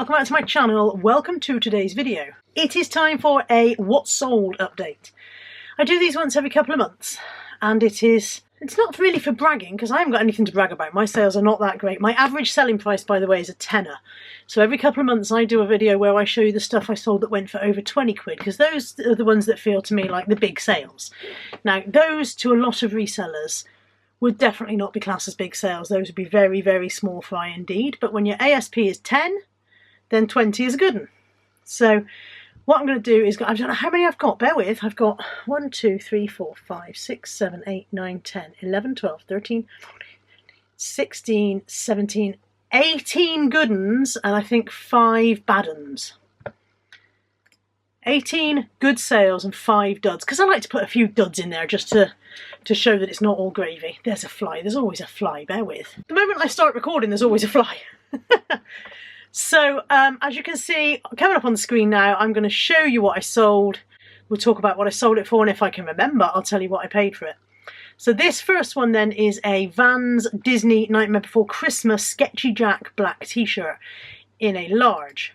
welcome back to my channel. Welcome to today's video. It is time for a what's sold update. I do these once every couple of months, and it's not really for bragging because I haven't got anything to brag about. My sales are not that great. My average selling price, by the way, is a tenner. So every couple of months I do a video where I show you the stuff I sold that went for over 20 quid, because those are the ones that feel to me like the big sales. Now those, to a lot of resellers, would definitely not be classed as big sales. Those would be very, very small fry indeed. But when your ASP is 10, then 20 is a good one. So what I'm going to do is, I don't know how many I've got, bear with. I've got 1, 2, 3, 4, 5, 6, 7, 8, 9, 10, 11, 12, 13, 14, 16, 17, 18 good ones, and I think 5 bad ones. 18 good sales and 5 duds, because I like to put a few duds in there just to show that it's not all gravy. There's a fly. There's always a fly, bear with. The moment I start recording, there's always a fly. So, as you can see, coming up on the screen now, I'm going to show you what I sold. We'll talk about what I sold it for, and if I can remember, I'll tell you what I paid for it. So this first one then is a Vans Disney Nightmare Before Christmas Sketchy Jack black t-shirt in a large.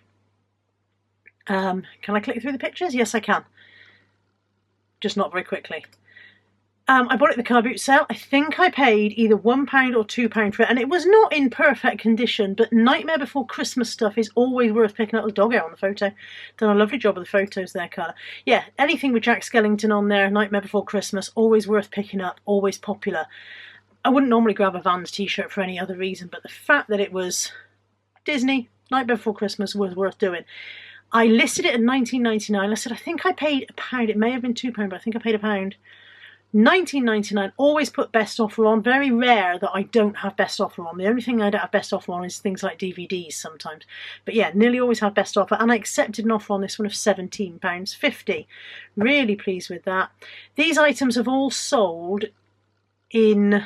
Can I click through the pictures? Yes, I can. Just not very quickly. I bought it at the car boot sale. I think I paid either £1 or £2 for it, and it was not in perfect condition, but Nightmare Before Christmas stuff is always worth picking up. The dog out on the photo. Done a lovely job of the photos there, Carla. Yeah, anything with Jack Skellington on there, Nightmare Before Christmas, always worth picking up, always popular. I wouldn't normally grab a Vans t-shirt for any other reason, but the fact that it was Disney, Nightmare Before Christmas, was worth doing. I listed it at £19.99. I said, I think I paid £1. It may have been £2, but I think I paid £1. £19.99. Always put best offer on. Very rare that I don't have best offer on. The only thing I don't have best offer on is things like DVDs sometimes. But yeah, nearly always have best offer. And I accepted an offer on this one of £17.50. Really pleased with that. These items have all sold in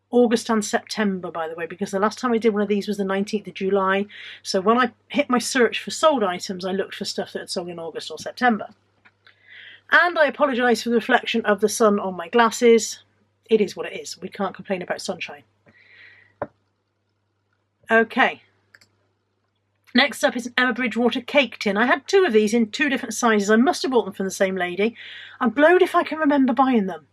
August and September, by the way, because the last time I did one of these was the 19th of July. So when I hit my search for sold items, I looked for stuff that had sold in August or September. And I apologise for the reflection of the sun on my glasses. It is what it is. We can't complain about sunshine. Okay. Next up is an Emma Bridgewater cake tin. I had 2 of these in 2 different sizes. I must have bought them from the same lady. I'm blowed if I can remember buying them.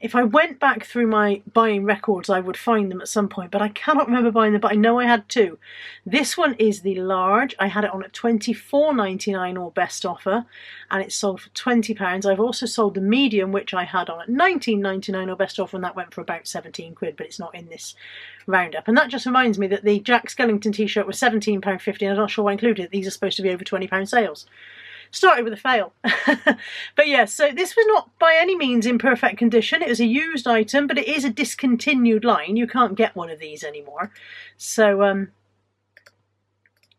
If I went back through my buying records, I would find them at some point, but I cannot remember buying them, but I know I had 2. This one is the large. I had it on at £24.99 or best offer, and it sold for £20. I've also sold the medium, which I had on at £19.99 or best offer, and that went for about 17 quid, but it's not in this roundup. And that just reminds me that the Jack Skellington t-shirt was £17.50, and I'm not sure why I included it. These are supposed to be over £20 sales. Started with a fail. But yeah, so this was not by any means in perfect condition. It was a used item, but it is a discontinued line. You can't get one of these anymore. So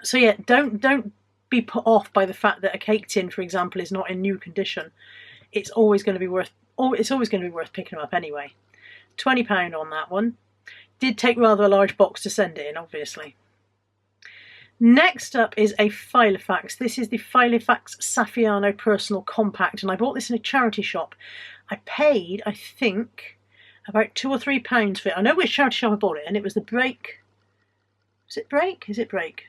so yeah, don't be put off by the fact that a cake tin, for example, is not in new condition. It's always going to be worth picking them up anyway. £20 on that one. Did take rather a large box to send it in, obviously. Next up is a Filofax. This is the Filofax Saffiano Personal Compact, and I bought this in a charity shop. I paid, I think, about £2 or £3 for it. I know which charity shop I bought it, and it was the Break. Was it Break? Is it Break?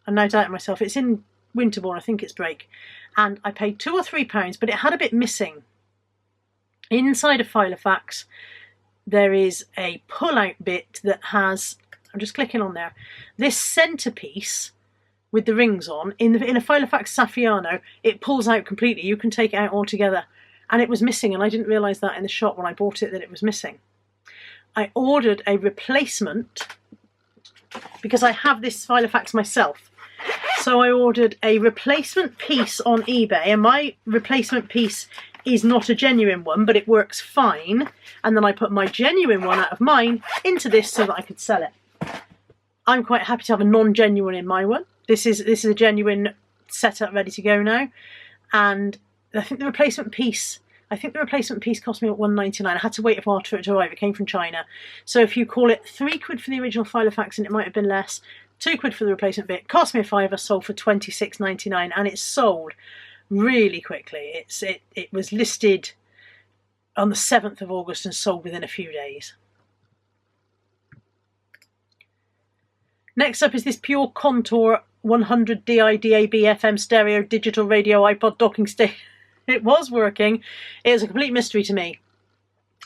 I'm now doubting myself. It's in Winterbourne, I think it's Break. And I paid £2 or £3, but it had a bit missing. Inside a Filofax, there is a pull-out bit that has, I'm just clicking on there, this centrepiece with the rings on. In a Filofax Saffiano, it pulls out completely. You can take it out altogether. And it was missing, and I didn't realise that in the shop when I bought it, that it was missing. I ordered a replacement because I have this Filofax myself. So I ordered a replacement piece on eBay, and my replacement piece is not a genuine one, but it works fine. And then I put my genuine one out of mine into this so that I could sell it. I'm quite happy to have a non-genuine in my one. This is a genuine setup ready to go now, and I think the replacement piece cost me £1.99. I had to wait a while for it to arrive. It came from China, so if you call it £3 for the original Filofax, and it might have been less, £2 for the replacement bit, cost me a £5, sold for £26.99, and it's sold really quickly. It was listed on the 7th of August and sold within a few days. Next up is this Pure Contour 100 DI, DAB, FM, stereo, digital radio, iPod, docking station. It was working. It was a complete mystery to me.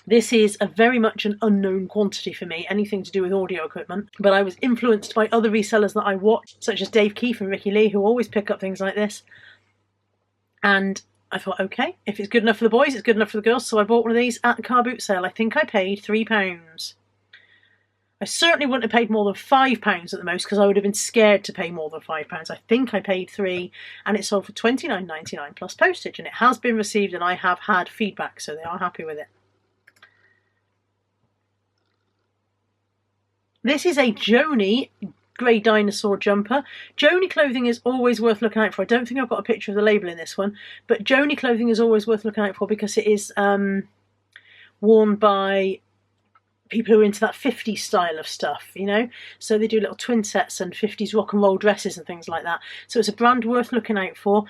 This is a very much an unknown quantity for me, anything to do with audio equipment. But I was influenced by other resellers that I watched, such as Dave Keefe and Ricky Lee, who always pick up things like this. And I thought, okay, if it's good enough for the boys, it's good enough for the girls. So I bought one of these at the car boot sale. I think I paid £3. I certainly wouldn't have paid more than £5 at the most, because I would have been scared to pay more than £5. I think I paid £3, and it sold for £29.99 plus postage. And it has been received, and I have had feedback, so they are happy with it. This is a Joni grey dinosaur jumper. Joni clothing is always worth looking out for. I don't think I've got a picture of the label in this one, but Joni clothing is always worth looking out for because it is worn by people who are into that 50s style of stuff, you know? So they do little twin sets and 50s rock and roll dresses and things like that. So it's a brand worth looking out for.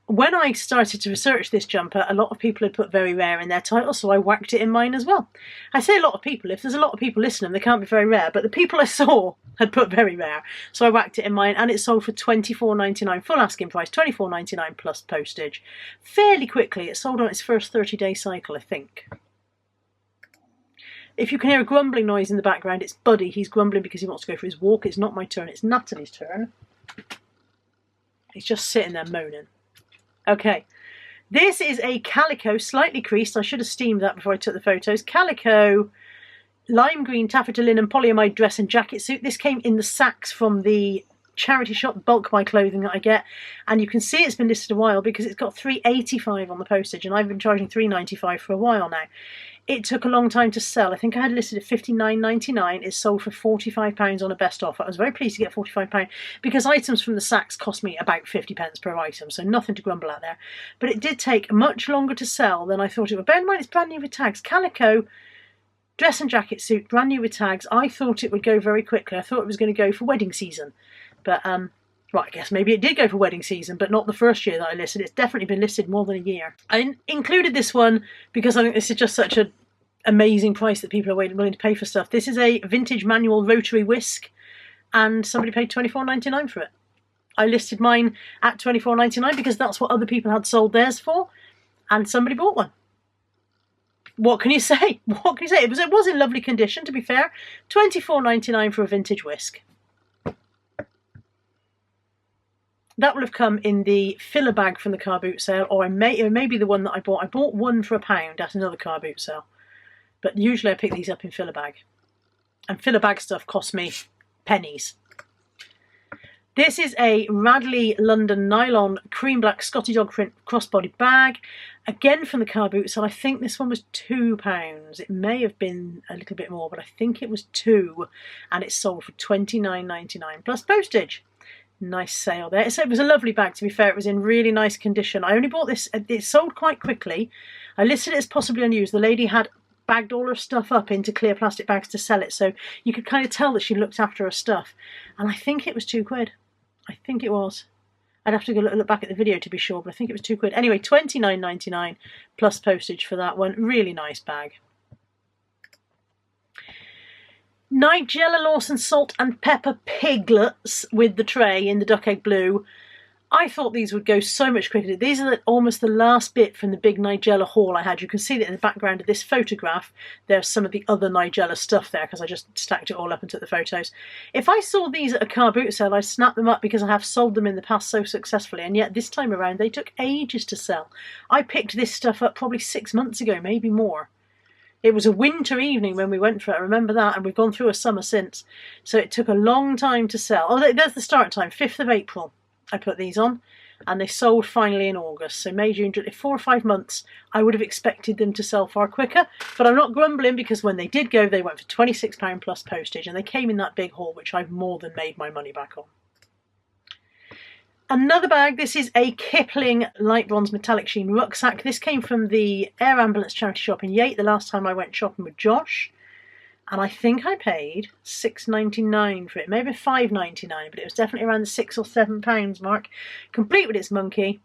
When I started to research this jumper, a lot of people had put very rare in their title, so I whacked it in mine as well. I say a lot of people. If there's a lot of people listening, they can't be very rare, but the people I saw had put very rare, so I whacked it in mine, and it sold for £24.99, full asking price, £24.99 plus postage. Fairly quickly. It sold on its first 30-day cycle, I think. If you can hear a grumbling noise in the background, it's Buddy. He's grumbling because he wants to go for his walk. It's not my turn, it's Natalie's turn. He's just sitting there moaning. Okay, this is a calico, slightly creased. I should have steamed that before I took the photos. Calico, lime green taffeta linen polyamide dress and jacket suit. This came in the sacks from the charity shop, Bulk My Clothing, that I get. And you can see it's been listed a while because it's got £3.85 on the postage, and I've been charging £3.95 for a while now. It took a long time to sell. I think I had listed at £59.99. It sold for £45 on a best offer. I was very pleased to get £45 because items from the sacks cost me about 50p per item, so nothing to grumble at there. But it did take much longer to sell than I thought it would. Bear in mind, it's brand new with tags. Calico, dress and jacket suit, brand new with tags. I thought it would go very quickly. I thought it was going to go for wedding season. But, well, I guess maybe it did go for wedding season, but not the first year that I listed. It's definitely been listed more than a year. I included this one because I think this is just such an amazing price that people are willing to pay for stuff. This is a vintage manual Rotary Whisk, and somebody paid £24.99 for it. I listed mine at £24.99 because that's what other people had sold theirs for, and somebody bought one. What can you say? What can you say? It was in lovely condition, to be fair. £24.99 for a vintage whisk. That will have come in the filler bag from the car boot sale, or it may be the one that I bought. I bought one for £1 at another car boot sale. But usually I pick these up in filler bag. And filler bag stuff costs me pennies. This is a Radley London nylon cream black Scotty dog print crossbody bag. Again from the car boot sale. I think this one was £2. It may have been a little bit more, but I think it was £2. And it sold for £29.99 plus postage. Nice sale there. So it was a lovely bag, to be fair. It was in really nice condition. I only bought this, it sold quite quickly. I listed it as possibly unused. The lady had bagged all her stuff up into clear plastic bags to sell it, so you could kind of tell that she looked after her stuff. And I think it was £2. I think it was. I'd have to go look back at the video to be sure, but I think it was £2. Anyway, £29.99 plus postage for that one. Really nice bag. Nigella Lawson salt and pepper piglets with the tray in the duck egg blue. I thought these would go so much quicker. These are almost the last bit from the big Nigella haul I had. You can see that in the background of this photograph, there's some of the other Nigella stuff there because I just stacked it all up and took the photos. If I saw these at a car boot sale, I'd snap them up because I have sold them in the past so successfully, and yet this time around they took ages to sell. I picked this stuff up probably 6 months ago, maybe more. It was a winter evening when we went for it, I remember that, and we've gone through a summer since. So it took a long time to sell. Oh, there's the start time, 5th of April. I put these on, and they sold finally in August. So May, June, July, 4 or 5 months. I would have expected them to sell far quicker, but I'm not grumbling because when they did go, they went for £26 plus postage, and they came in that big haul, which I've more than made my money back on. Another bag, this is a Kipling light bronze metallic sheen rucksack. This came from the Air Ambulance charity shop in Yate the last time I went shopping with Josh. And I think I paid £6.99 for it, maybe £5.99, but it was definitely around the £6 or £7 mark. Complete with its monkey.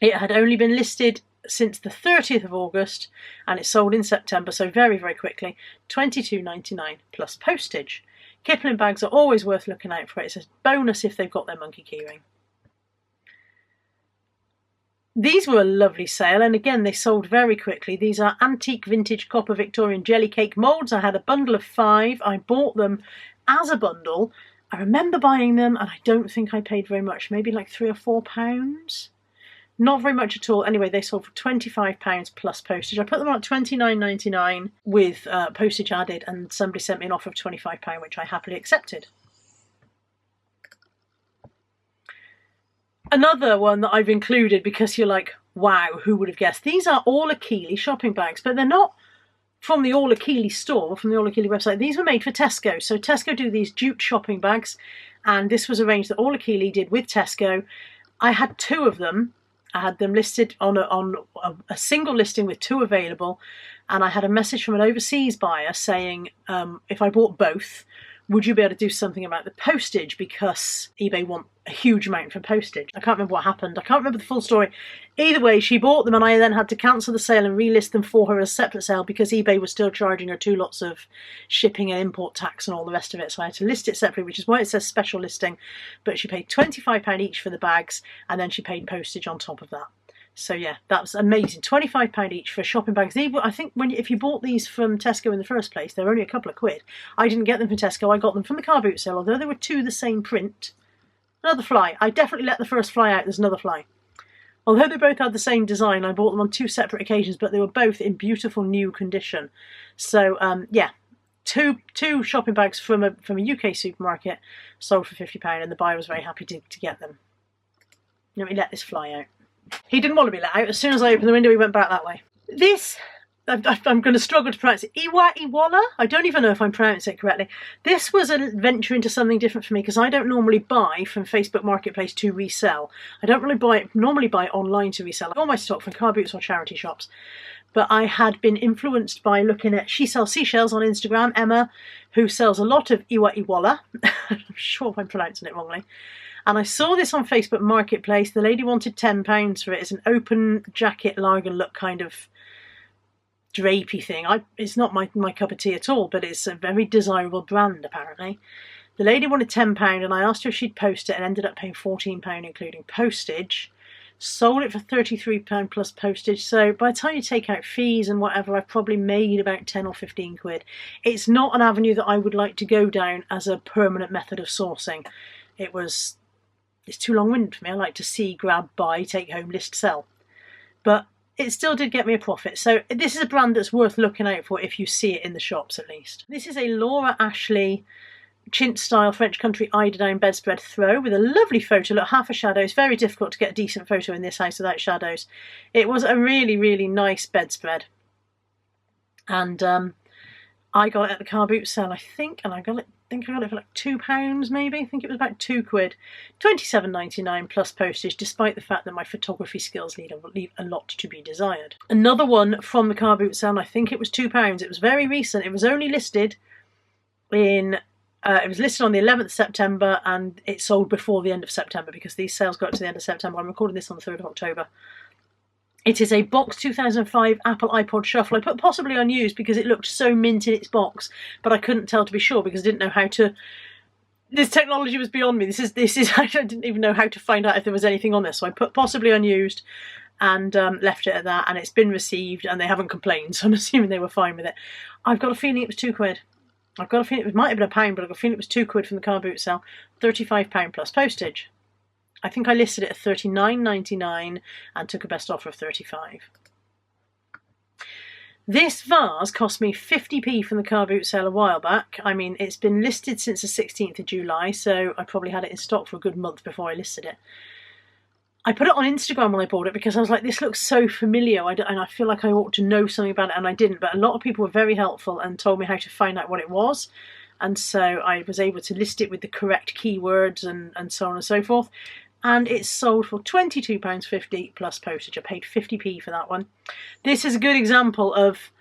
It had only been listed since the 30th of August, and it sold in September, so very, very quickly. £22.99 plus postage. Kipling bags are always worth looking out for. It's a bonus if they've got their monkey keyring. These were a lovely sale, and again they sold very quickly. These are antique vintage copper Victorian jelly cake moulds. I had a bundle of 5. I bought them as a bundle. I remember buying them, and I don't think I paid very much, maybe like £3 or £4. Not very much at all. Anyway, they sold for £25 plus postage. I put them on at £29.99 with postage added, and somebody sent me an offer of £25, which I happily accepted. Another one that I've included because you're like, wow, who would have guessed? These are All Achille shopping bags, but they're not from the All Achille store, from the All Achille website. These were made for Tesco. So Tesco do these jute shopping bags, and this was arranged that All Achille did with Tesco. I had 2 of them. I had them listed on a single listing with 2 available, and I had a message from an overseas buyer saying, if I bought both, would you be able to do something about the postage, because eBay want a huge amount for postage. I can't remember what happened. I can't remember the full story. Either way, she bought them, and I then had to cancel the sale and relist them for her as a separate sale because eBay was still charging her 2 lots of shipping and import tax and all the rest of it. So I had to list it separately, which is why it says special listing. But she paid £25 each for the bags, and then she paid postage on top of that. So yeah, that's amazing. £25 each for shopping bags. I think if you bought these from Tesco in the first place, they're only a couple of quid. I didn't get them from Tesco. I got them from the car boot sale, although they were 2 the same print. Another fly. I definitely let the first fly out. There's another fly. Although they both had the same design, I bought them on 2 separate occasions, but they were both in beautiful new condition. So yeah, two shopping bags from a UK supermarket sold for £50, and the buyer was very happy to get them. Let me let this fly out. He didn't want to be let out. As soon as I opened the window, he went back that way. This, I'm going to struggle to pronounce it. Iwala? I don't even know if I'm pronouncing it correctly. This was a venture into something different for me because I don't normally buy from Facebook Marketplace to resell. I don't really normally buy online to resell. I all my stock from car boots or charity shops. But I had been influenced by looking at She Sells Seashells on Instagram, Emma, who sells a lot of Iwala. I'm sure I'm pronouncing it wrongly. And I saw this on Facebook Marketplace. The lady wanted £10 for it. It's an open jacket, largan look kind of drapey thing. It's not my cup of tea at all, but it's a very desirable brand apparently. The lady wanted £10, and I asked her if she'd post it, and ended up paying £14 including postage. Sold it for £33 plus postage. So by the time you take out fees and whatever, I've probably made about 10 or 15 quid. It's not an avenue that I would like to go down as a permanent method of sourcing. It's too long-winded for me. I like to see, grab, buy, take home, list, sell. But it still did get me a profit. So this is a brand that's worth looking out for if you see it in the shops at least. This is a Laura Ashley chintz-style French country eiderdown bedspread throw with a lovely photo. Look, half a shadow. It's very difficult to get a decent photo in this house without shadows. It was a really, really nice bedspread. And I got it at the car boot sale, I think, and I got it for like £2 maybe. I think it was about 2 quid. £27.99 plus postage, despite the fact that my photography skills leave a lot to be desired. Another one from the car boot sale, I think it was £2. It was very recent. It was only listed in... it was listed on the 11th of September, and it sold before the end of September because these sales got to the end of September. I'm recording this on the 3rd of October. It is a Box 2005 Apple iPod Shuffle. I put possibly unused because it looked so mint in its box, but I couldn't tell to be sure because I didn't know how to... This technology was beyond me. This is I didn't even know how to find out if there was anything on this. So I put possibly unused and left it at that, and it's been received and they haven't complained, so I'm assuming they were fine with it. I've got a feeling it was 2 quid. I've got a feeling it might have been £1, but I've got a feeling it was 2 quid from the car boot sale. £35 plus postage. I think I listed it at £39.99 and took a best offer of £35. This vase cost me 50p from the car boot sale a while back. I mean, it's been listed since the 16th of July, so I probably had it in stock for a good month before I listed it. I put it on Instagram when I bought it because I was like, this looks so familiar, and I feel like I ought to know something about it, and I didn't. But a lot of people were very helpful and told me how to find out what it was. And so I was able to list it with the correct keywords and so on and so forth. And it's sold for £22.50 plus postage. I paid 50p for that one. This is a good example of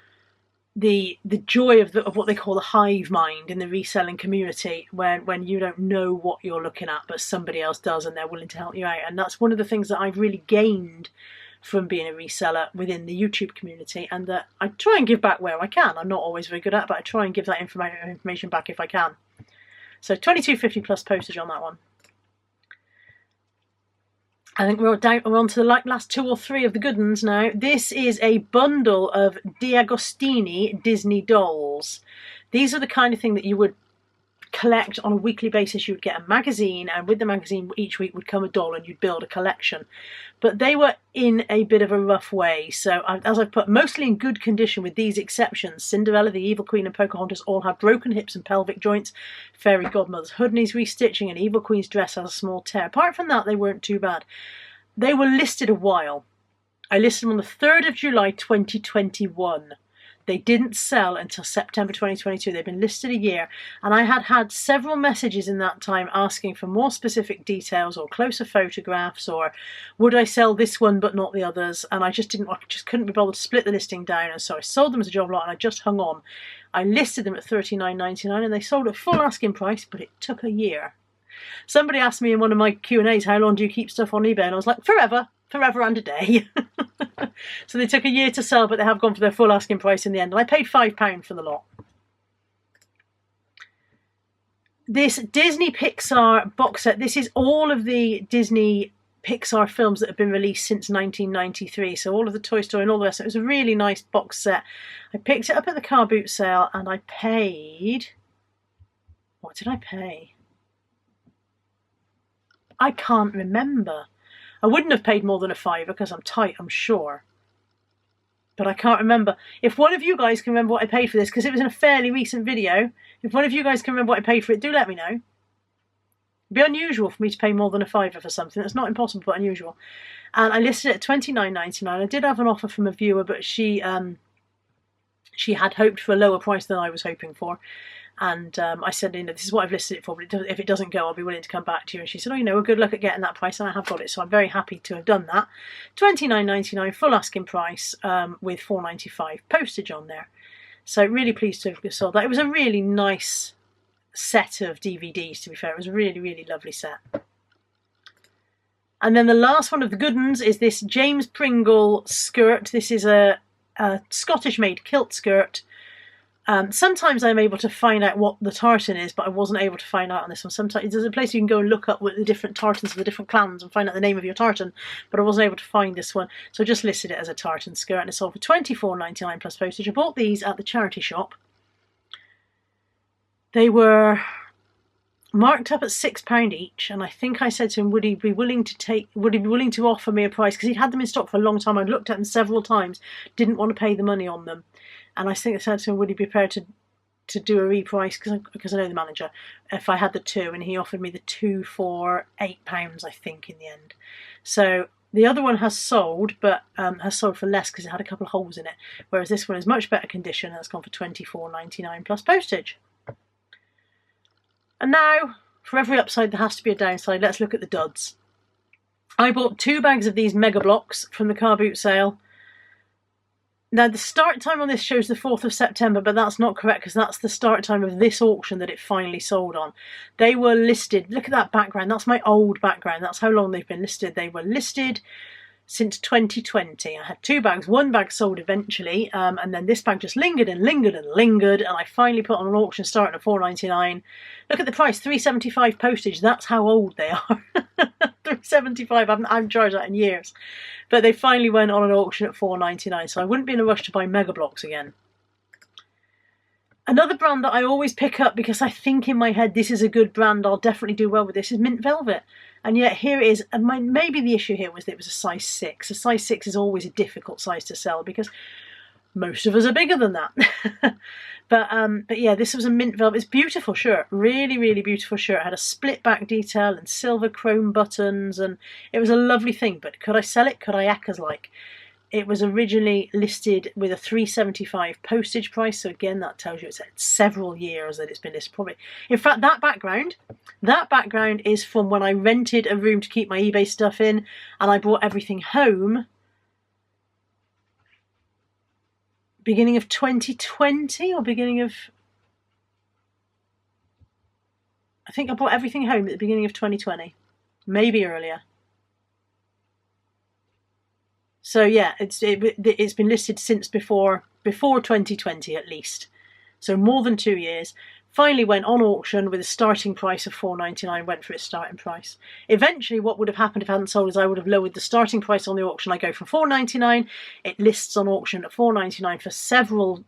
the joy of what they call the hive mind in the reselling community, when you don't know what you're looking at, but somebody else does and they're willing to help you out. And that's one of the things that I've really gained from being a reseller within the YouTube community, and that I try and give back where I can. I'm not always very good at it, but I try and give that information back if I can. So $22.50 plus postage on that one. I think we're on to the last 2 or 3 of the good ones now. This is a bundle of Diegostini Disney dolls. These are the kind of thing that you would collect on a weekly basis. You would get a magazine, and with the magazine each week would come a doll, and you'd build a collection. But they were in a bit of a rough way, so as I've put, mostly in good condition with these exceptions. Cinderella, the Evil Queen and Pocahontas all have broken hips and pelvic joints. Fairy Godmother's hood needs restitching, and Evil Queen's dress has a small tear. Apart from that, they weren't too bad. They were listed a while. I listed them on the 3rd of July 2021. They didn't sell until September 2022. They've been listed a year, and I had several messages in that time asking for more specific details or closer photographs, or would I sell this one but not the others, and I just couldn't be bothered to split the listing down, and so I sold them as a job lot, and I just hung on. I listed them at $39.99 and they sold at full asking price, but it took a year. Somebody asked me in one of my Q&As, how long do you keep stuff on eBay? And I was like, forever and a day. So they took a year to sell, but they have gone for their full asking price in the end. And I paid £5 for the lot. This Disney Pixar box set, this is all of the Disney Pixar films that have been released since 1993. So all of the Toy Story and all the rest. It was a really nice box set. I picked it up at the car boot sale and I paid... What did I pay? I can't remember. I wouldn't have paid more than a £5 because I'm tight, I'm sure. But I can't remember. If one of you guys can remember what I paid for this, because it was in a fairly recent video, if one of you guys can remember what I paid for it, do let me know. It'd be unusual for me to pay more than a £5 for something. That's not impossible, but unusual. And I listed it at $29.99. I did have an offer from a viewer, but she had hoped for a lower price than I was hoping for. And I said, this is what I've listed it for, but if it doesn't go, I'll be willing to come back to you. And she said, well, good luck at getting that price, and I have got it. So I'm very happy to have done that. $29.99 full asking price with $4.95 postage on there. So really pleased to have sold that. It was a really nice set of DVDs, to be fair. It was a really, really lovely set. And then the last one of the good ones is this James Pringle skirt. This is a Scottish-made kilt skirt. Sometimes I'm able to find out what the tartan is, but I wasn't able to find out on this one. Sometimes there's a place you can go and look up with the different tartans of the different clans and find out the name of your tartan, but I wasn't able to find this one. So I just listed it as a tartan skirt, and it sold for $24.99 plus postage. I bought these at the charity shop. They were marked up at £6 each, and I think I said to him, would he be willing to offer me a price, because he'd had them in stock for a long time. I'd looked at them several times, didn't want to pay the money on them. And I think I said to him, would he be prepared to do a reprice, because I know the manager, if I had the 2, and he offered me the 2 for £8, I think, in the end. So the other one has sold, but has sold for less because it had a couple of holes in it, whereas this one is much better condition, and it's gone for $24.99 plus postage. And now, for every upside there has to be a downside. Let's look at the duds. I bought 2 bags of these Mega Blocks from the car boot sale. Now, the start time on this shows the 4th of September, but that's not correct, because that's the start time of this auction that it finally sold on. They were listed, look at that background, that's my old background, that's how long they've been listed. They were listed since 2020. I had 2 bags, 1 bag sold eventually, and then this bag just lingered and lingered and lingered, and I finally put on an auction starting at $4.99. Look at the price, $3.75 postage, that's how old they are. $3.75, I haven't charged that in years. But they finally went on an auction at $4.99, so I wouldn't be in a rush to buy Mega Blocks again. Another brand that I always pick up because I think in my head this is a good brand, I'll definitely do well with this, is Mint Velvet. And yet here it is, and maybe the issue here was that it was a size 6. A size 6 is always a difficult size to sell because most of us are bigger than that. But yeah, this was a Mint Velvet. It's a beautiful shirt, really, really beautiful shirt. It had a split back detail and silver chrome buttons, and it was a lovely thing. But could I sell it? Could I act as like? It was originally listed with a $3.75 postage price, so again that tells you it's several years that it's been listed. Probably, in fact, that background is from when I rented a room to keep my eBay stuff in, and I brought everything home. Beginning of 2020 or beginning of... I think I brought everything home at the beginning of 2020, maybe earlier. So yeah, it's been listed since before 2020 at least. So more than 2 years. Finally went on auction with a starting price of $4.99, went for its starting price. Eventually what would have happened if I hadn't sold is I would have lowered the starting price on the auction. I go from $4.99, it lists on auction at $4.99 for several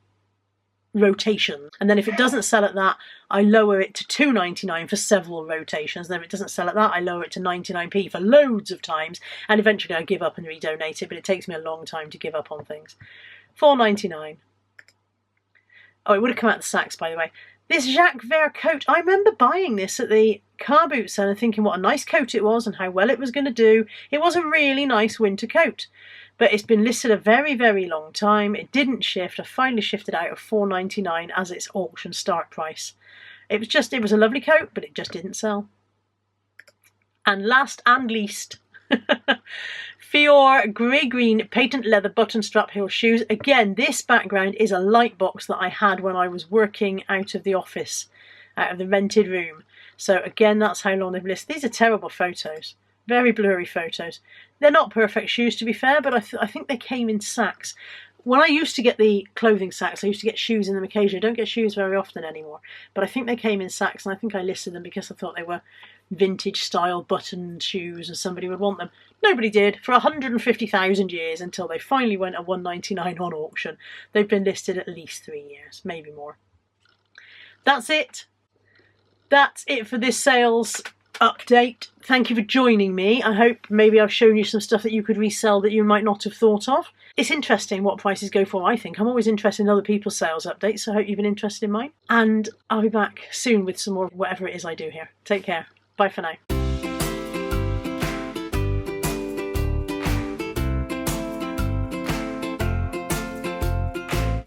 rotations, and then if it doesn't sell at that, I lower it to $2.99 for several rotations, and then if it doesn't sell at that, I lower it to 99p for loads of times, and eventually I give up and redonate it, but it takes me a long time to give up on things. $4.99. Oh, it would have come out the Saks, by the way. This Jacques Vert coat, I remember buying this at the car boot sale and thinking what a nice coat it was and how well it was going to do. It was a really nice winter coat, but it's been listed a very, very long time. It didn't shift. I finally shifted out of $4.99 as its auction start price. It was a lovely coat, but it just didn't sell. And last and least, Fior grey-green patent leather button strap heel shoes. Again, this background is a light box that I had when I was working out of the office, out of the rented room. So again, that's how long they've listed. These are terrible photos, very blurry photos. They're not perfect shoes, to be fair, but I think they came in sacks. When I used to get the clothing sacks, I used to get shoes in them occasionally. I don't get shoes very often anymore, but I think they came in sacks, and I think I listed them because I thought they were vintage style buttoned shoes and somebody would want them. Nobody did for 150,000 years until they finally went at $1.99 on auction. They've been listed at least 3 years, maybe more. That's it. That's it for this sales update. Thank you for joining me. I hope maybe I've shown you some stuff that you could resell that you might not have thought of. It's interesting what prices go for, I think. I'm always interested in other people's sales updates, so I hope you've been interested in mine. And I'll be back soon with some more of whatever it is I do here. Take care. Bye for now.